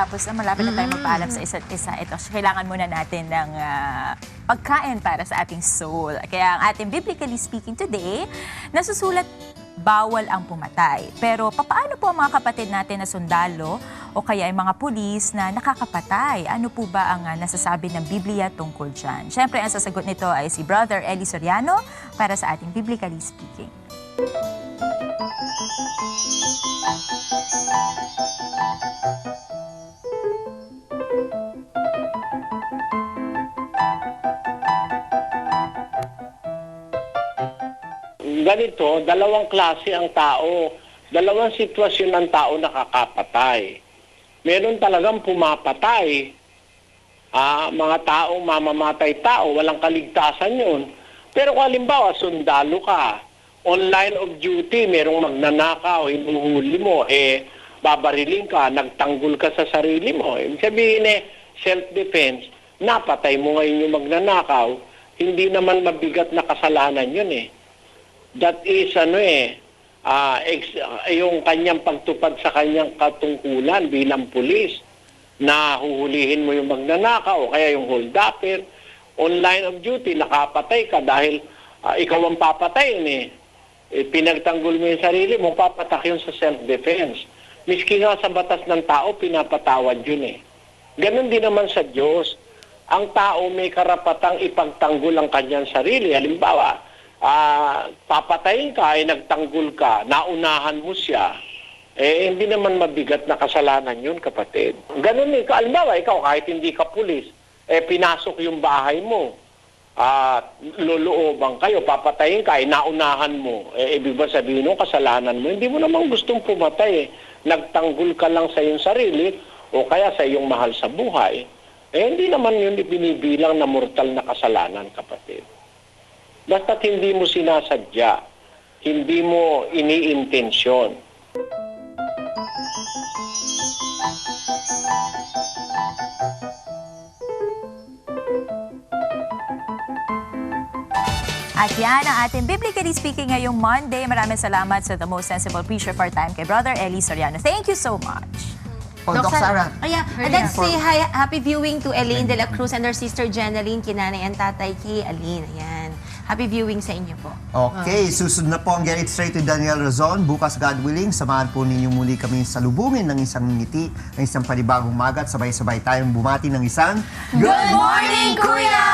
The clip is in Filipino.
pagkatapos na malapit na tayo magpaalam sa isa't isa, ito, kailangan muna natin ng pagkain para sa ating soul. Kaya ang ating biblically speaking today, nasusulat, bawal ang pumatay. Pero papaano po ang mga kapatid natin na sundalo o kaya ay mga pulis na nakakapatay? Ano po ba ang nasasabi ng Biblia tungkol dyan? Siyempre, ang sasagot nito ay si Brother Eli Soriano para sa ating biblically speaking. Ganito, dalawang klase ang tao, dalawang sitwasyon ng tao nakakapatay. Meron talagang pumapatay, mga taong mamamatay tao, walang kaligtasan yun. Pero kung halimbawa, sundalo ka, online of duty, merong magnanakaw, hinuhuli mo, babariling ka, nagtanggol ka sa sarili mo. Ibig sabihin self-defense, napatay mo ngayon yung magnanakaw, hindi naman mabigat na kasalanan yun That is, yung kanyang pagtupad sa kanyang katungkulan bilang pulis, na huhulihin mo yung magnanakaw o kaya yung hold-upper, online of duty, nakapatay ka dahil ikaw ang papatayin pinagtanggol mo yung sarili mo, papatak yun sa self-defense. Miski nga sa batas ng tao, pinapatawad yun Ganon din naman sa Diyos. Ang tao may karapatang ipagtanggol ang kanyang sarili. Halimbawa, papatayin ka, nagtanggol ka, naunahan mo siya, hindi naman mabigat na kasalanan yun, kapatid. Ganun halimbawa, ikaw kahit hindi ka pulis, pinasok yung bahay mo, lolooban kayo, papatayin ka, naunahan mo, ibig ba sabihin nung kasalanan mo, hindi mo naman gustong pumatay, nagtanggol ka lang sa iyong sarili, o kaya sa iyong mahal sa buhay, hindi naman yun binibilang na mortal na kasalanan, kapatid. Basta't hindi mo sinasadya, hindi mo iniintensyon. At yan ang ating biblically speaking ngayong Monday. Maraming salamat sa the most sensible preacher for time kay Brother Eli Soriano. Thank you so much. Doc Sara. Let's say hi, happy viewing to Elaine de la Cruz and her sister Jenaline, kinanay and tatay kay Aline. Ayan. Happy viewing sa inyo po. Okay, susunod na po ang Get It Straight with Daniel Razon. Bukas, God willing, samahan po ninyo muli kami sa lubungin ng isang ngiti, ng isang panibagong magat. Sabay-sabay tayong bumati ng isang Good morning, Kuya!